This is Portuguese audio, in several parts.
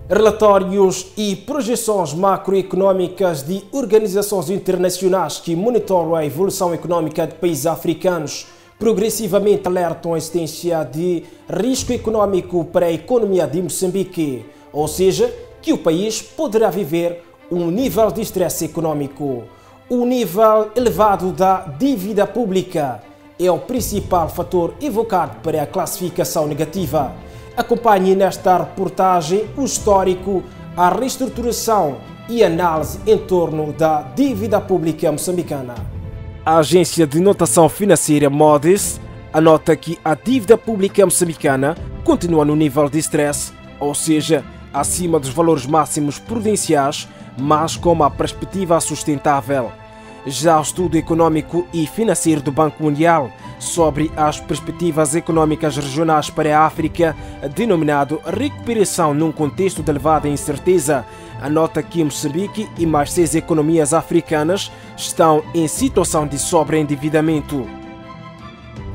Relatórios e projeções macroeconômicas de organizações internacionais que monitoram a evolução econômica de países africanos progressivamente alertam a existência de risco econômico para a economia de Moçambique, ou seja, que o país poderá viver um nível de estresse econômico. O nível elevado da dívida pública é o principal fator evocado para a classificação negativa. Acompanhe nesta reportagem o histórico, a reestruturação e análise em torno da dívida pública moçambicana. A agência de notação financeira Moody's anota que a dívida pública moçambicana continua no nível de estresse, ou seja, acima dos valores máximos prudenciais, mas com uma perspectiva sustentável. Já o estudo econômico e financeiro do Banco Mundial sobre as perspectivas econômicas regionais para a África, denominado Recuperação num contexto de elevada incerteza, anota que Moçambique e mais 6 economias africanas estão em situação de sobreendividamento.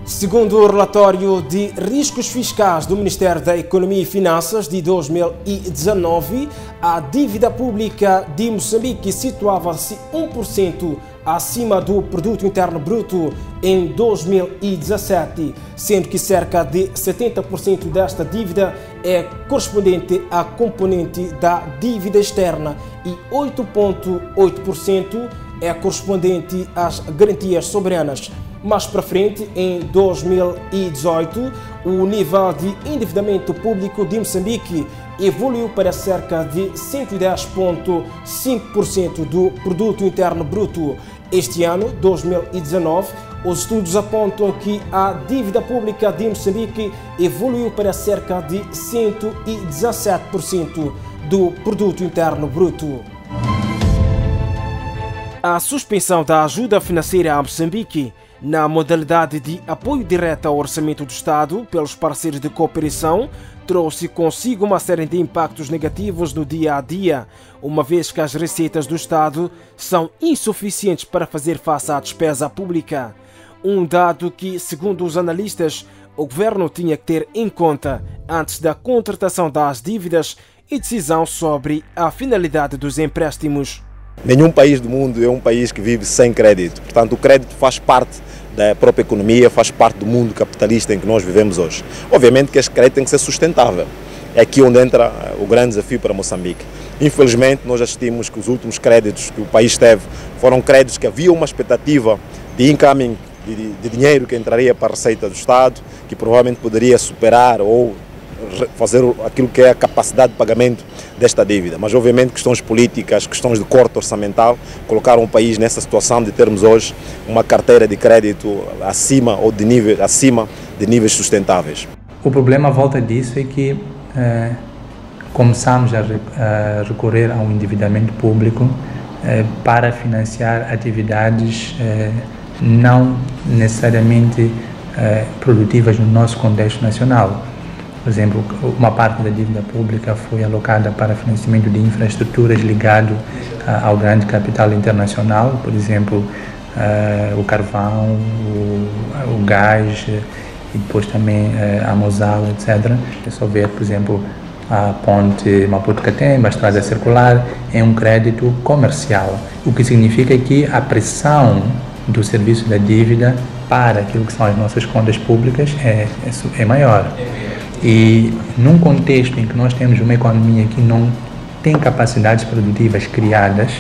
Segundo o relatório de riscos fiscais do Ministério da Economia e Finanças de 2019, a dívida pública de Moçambique situava-se 1% acima do Produto Interno Bruto em 2017, sendo que cerca de 70% desta dívida é correspondente à componente da dívida externa e 8,8% é correspondente às garantias soberanas. Mais para frente, em 2018, o nível de endividamento público de Moçambique evoluiu para cerca de 110,5% do Produto Interno Bruto. Este ano, 2019, os estudos apontam que a dívida pública de Moçambique evoluiu para cerca de 117% do Produto Interno Bruto. A suspensão da ajuda financeira a Moçambique na modalidade de apoio direto ao orçamento do Estado pelos parceiros de cooperação trouxe consigo uma série de impactos negativos no dia a dia, uma vez que as receitas do Estado são insuficientes para fazer face à despesa pública. Um dado que, segundo os analistas, o governo tinha que ter em conta antes da contratação das dívidas e decisão sobre a finalidade dos empréstimos. Nenhum país do mundo é um país que vive sem crédito. Portanto, o crédito faz parte da própria economia, faz parte do mundo capitalista em que nós vivemos hoje. Obviamente que este crédito tem que ser sustentável. É aqui onde entra o grande desafio para Moçambique. Infelizmente, nós assistimos que os últimos créditos que o país teve foram créditos que havia uma expectativa de incoming, de dinheiro que entraria para a receita do Estado, que provavelmente poderia superar ou fazer aquilo que é a capacidade de pagamento desta dívida. Mas obviamente questões políticas, questões de corte orçamental colocaram o país nessa situação de termos hoje uma carteira de crédito acima de níveis sustentáveis. O problema à volta disso é que começamos a recorrer a um endividamento público para financiar atividades não necessariamente produtivas no nosso contexto nacional. Por exemplo, uma parte da dívida pública foi alocada para financiamento de infraestruturas ligado ao grande capital internacional, por exemplo, o carvão, o gás e depois também a Mosal, etc. É só ver, por exemplo, a ponte Maputo-Catemba, a estrada circular, é um crédito comercial, o que significa que a pressão do serviço da dívida para aquilo que são as nossas contas públicas é maior. E num contexto em que nós temos uma economia que não tem capacidades produtivas criadas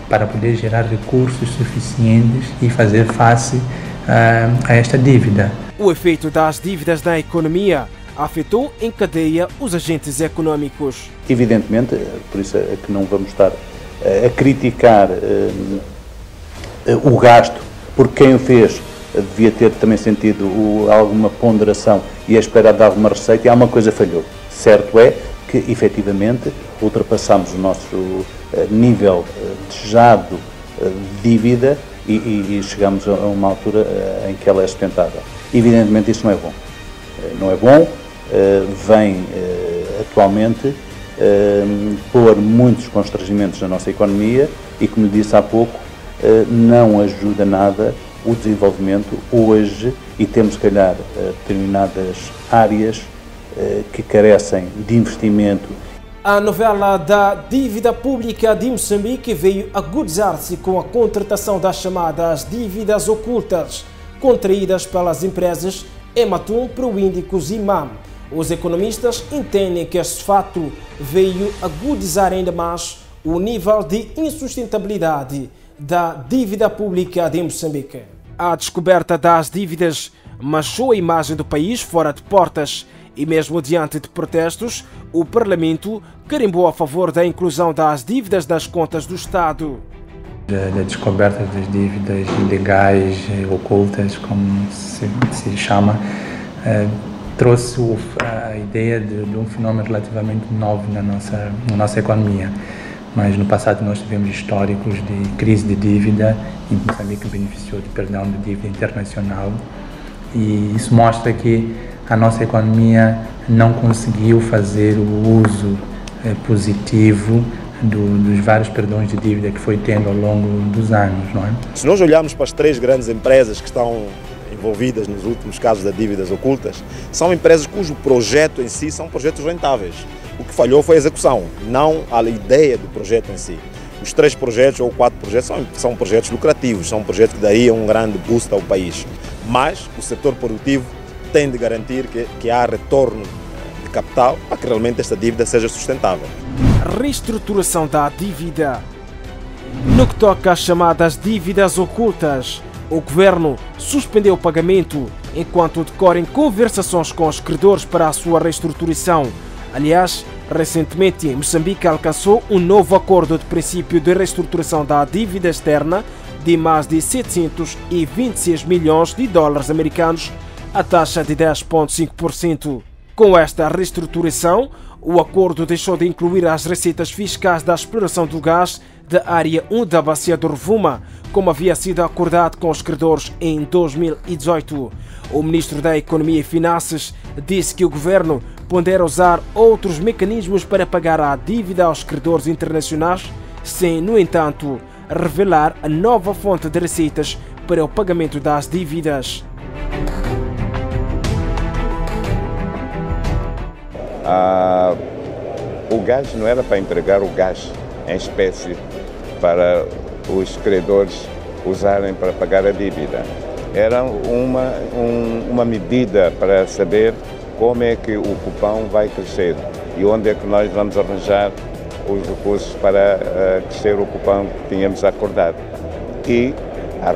para poder gerar recursos suficientes e fazer face a esta dívida. O efeito das dívidas na economia afetou em cadeia os agentes econômicos. Evidentemente, por isso é que não vamos estar a criticar o gasto, porque quem o fez devia ter também sentido alguma ponderação e a espera de alguma receita, e alguma coisa falhou. Certo é que, efetivamente, ultrapassamos o nosso nível desejado de dívida e chegamos a uma altura em que ela é sustentável. Evidentemente, isso não é bom. Não é bom, vem atualmente pôr muitos constrangimentos na nossa economia e, como lhe disse há pouco, não ajuda nada o desenvolvimento hoje, e temos, se calhar, determinadas áreas que carecem de investimento. A novela da dívida pública de Moçambique veio agudizar-se com a contratação das chamadas dívidas ocultas, contraídas pelas empresas Ematum, Proíndicos e MAM. Os economistas entendem que este fato veio agudizar ainda mais o nível de insustentabilidade da dívida pública de Moçambique. A descoberta das dívidas manchou a imagem do país fora de portas e mesmo diante de protestos, o Parlamento carimbou a favor da inclusão das dívidas nas contas do Estado. A descoberta das dívidas ilegais, ocultas, como se chama, trouxe a ideia de um fenômeno relativamente novo na nossa economia. Mas no passado nós tivemos históricos de crise de dívida, em que Moçambique beneficiou de perdão de dívida internacional, e isso mostra que a nossa economia não conseguiu fazer o uso positivo dos vários perdões de dívida que foi tendo ao longo dos anos, não é? Se nós olharmos para as 3 grandes empresas que estão envolvidas nos últimos casos de dívidas ocultas, são empresas cujo projeto em si são projetos rentáveis. O que falhou foi a execução, não a ideia do projeto em si. Os 3 projetos ou 4 projetos são projetos lucrativos, são projetos que dariam um grande boost ao país. Mas o setor produtivo tem de garantir que há retorno de capital para que realmente esta dívida seja sustentável. Reestruturação da dívida. No que toca às chamadas dívidas ocultas, o governo suspendeu o pagamento enquanto decorrem conversações com os credores para a sua reestruturação. Aliás, recentemente Moçambique alcançou um novo acordo de princípio de reestruturação da dívida externa de mais de 726 milhões de dólares americanos, a taxa de 10,5%. Com esta reestruturação, o acordo deixou de incluir as receitas fiscais da exploração do gás da área 1 da bacia do Rovuma, como havia sido acordado com os credores em 2018. O ministro da Economia e Finanças disse que o governo pondera usar outros mecanismos para pagar a dívida aos credores internacionais, sem, no entanto, revelar a nova fonte de receitas para o pagamento das dívidas. O gás não era para entregar o gás em espécie para os credores usarem para pagar a dívida. Era uma medida para saber como é que o cupom vai crescer e onde é que nós vamos arranjar os recursos para crescer o cupom que tínhamos acordado. E a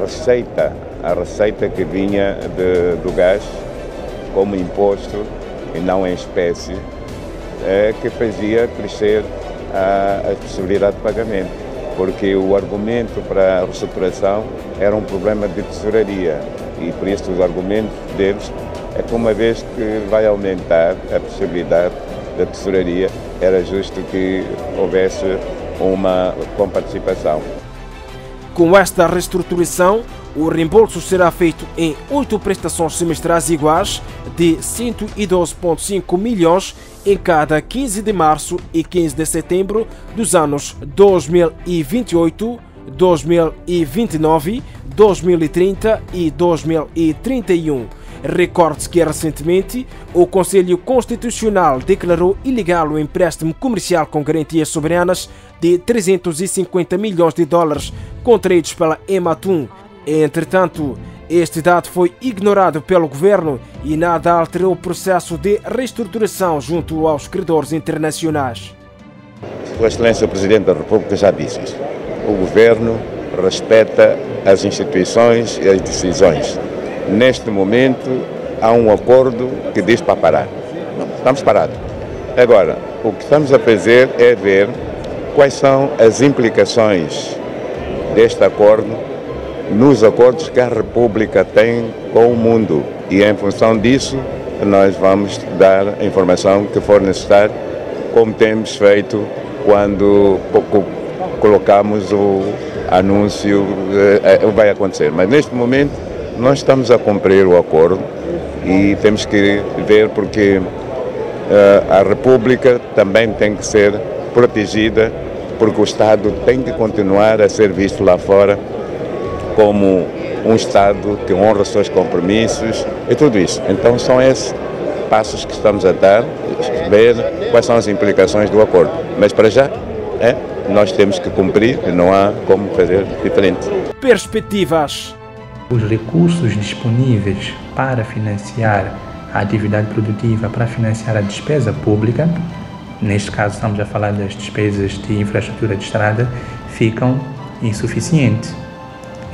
receita que vinha do gás como imposto e não em espécie, que fazia crescer a possibilidade de pagamento, porque o argumento para a reestruturação era um problema de tesouraria e por isso os argumentos deles é que uma vez que vai aumentar a possibilidade da tesouraria, era justo que houvesse uma comparticipação. Com esta reestruturação, o reembolso será feito em 8 prestações semestrais iguais de 112,5 milhões em cada 15 de março e 15 de setembro dos anos 2028, 2029, 2030 e 2031. Recorde-se que recentemente o Conselho Constitucional declarou ilegal o empréstimo comercial com garantias soberanas de 350 milhões de dólares contraídos pela Ematum. Entretanto, este dado foi ignorado pelo governo e nada alterou o processo de reestruturação junto aos credores internacionais. Sua Excelência o Presidente da República já disse isso. O governo respeita as instituições e as decisões. Neste momento, há um acordo que diz para parar. Não, estamos parados. Agora, o que estamos a fazer é ver quais são as implicações deste acordo nos acordos que a República tem com o mundo. E em função disso, nós vamos dar a informação que for necessária, como temos feito quando colocamos o anúncio, vai acontecer. Mas neste momento, nós estamos a cumprir o acordo e temos que ver porque a República também tem que ser protegida, porque o Estado tem que continuar a ser visto lá fora como um Estado que honra os seus compromissos e tudo isso. Então são esses passos que estamos a dar, ver quais são as implicações do acordo. Mas para já, nós temos que cumprir, não há como fazer diferente. Perspectivas. Os recursos disponíveis para financiar a atividade produtiva, para financiar a despesa pública, neste caso estamos a falar das despesas de infraestrutura de estrada, ficam insuficientes.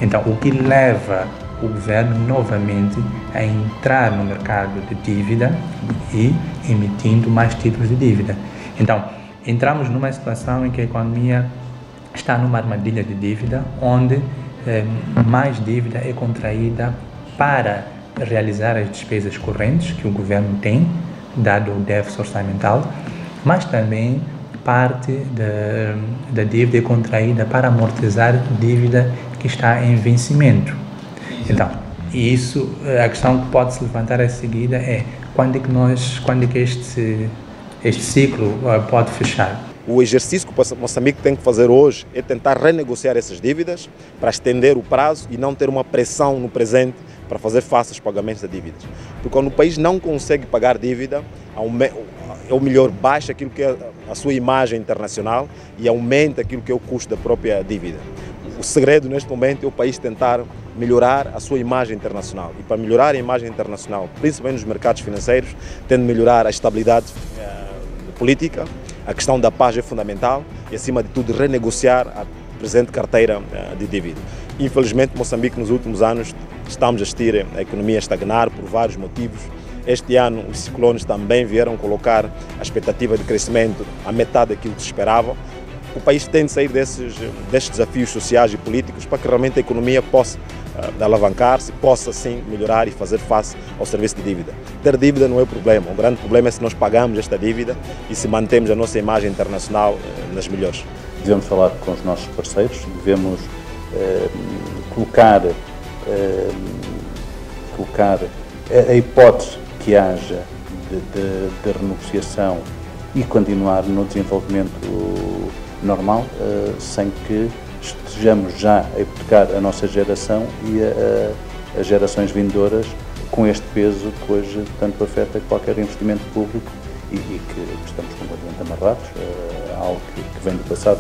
Então, o que leva o governo novamente a entrar no mercado de dívida e emitindo mais títulos de dívida. Então, entramos numa situação em que a economia está numa armadilha de dívida, onde mais dívida é contraída para realizar as despesas correntes que o governo tem, dado o déficit orçamental, mas também parte da dívida é contraída para amortizar dívida que está em vencimento. Então, a questão que pode se levantar a seguida é quando é que este ciclo pode fechar? O exercício que o Moçambique tem que fazer hoje é tentar renegociar essas dívidas para estender o prazo e não ter uma pressão no presente para fazer face aos pagamentos da dívida. Porque quando o país não consegue pagar dívida, ou melhor, baixa aquilo que é a sua imagem internacional e aumenta aquilo que é o custo da própria dívida. O segredo neste momento é o país tentar melhorar a sua imagem internacional. E para melhorar a imagem internacional, principalmente nos mercados financeiros, tendo de melhorar a estabilidade política, a questão da paz é fundamental e, acima de tudo, renegociar a presente carteira de dívida. Infelizmente, Moçambique, nos últimos anos, estamos a assistir a economia a estagnar por vários motivos. Este ano, os ciclones também vieram colocar a expectativa de crescimento à metade daquilo que se esperava. O país tem de sair destes desafios sociais e políticos para que realmente a economia possa alavancar-se, possa sim melhorar e fazer face ao serviço de dívida. Ter dívida não é o problema, o grande problema é se nós pagamos esta dívida e se mantemos a nossa imagem internacional nas melhores. Devemos falar com os nossos parceiros, devemos colocar a hipótese que haja de renegociação e continuar no desenvolvimento normal, sem que estejamos já a hipotecar a nossa geração e as gerações vindouras com este peso que hoje tanto afeta qualquer investimento público e que estamos completamente amarrados a algo que vem do passado.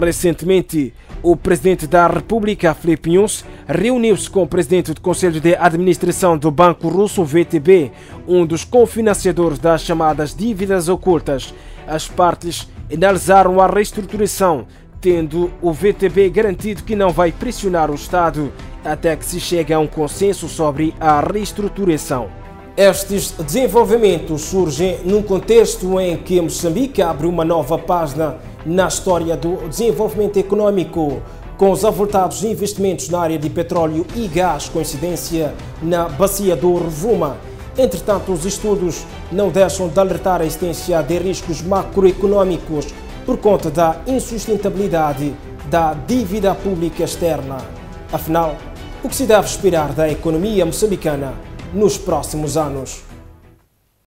Recentemente, o presidente da República, Filipe Nunes, reuniu-se com o presidente do Conselho de Administração do Banco Russo, VTB, um dos cofinanciadores das chamadas dívidas ocultas. As partes analisaram a reestruturação, tendo o VTB garantido que não vai pressionar o Estado até que se chegue a um consenso sobre a reestruturação. Estes desenvolvimentos surgem num contexto em que Moçambique abre uma nova página na história do desenvolvimento econômico, com os avultados investimentos na área de petróleo e gás, coincidência na bacia do Rovuma. Entretanto, os estudos não deixam de alertar a existência de riscos macroeconômicos por conta da insustentabilidade da dívida pública externa. Afinal, o que se deve esperar da economia moçambicana nos próximos anos?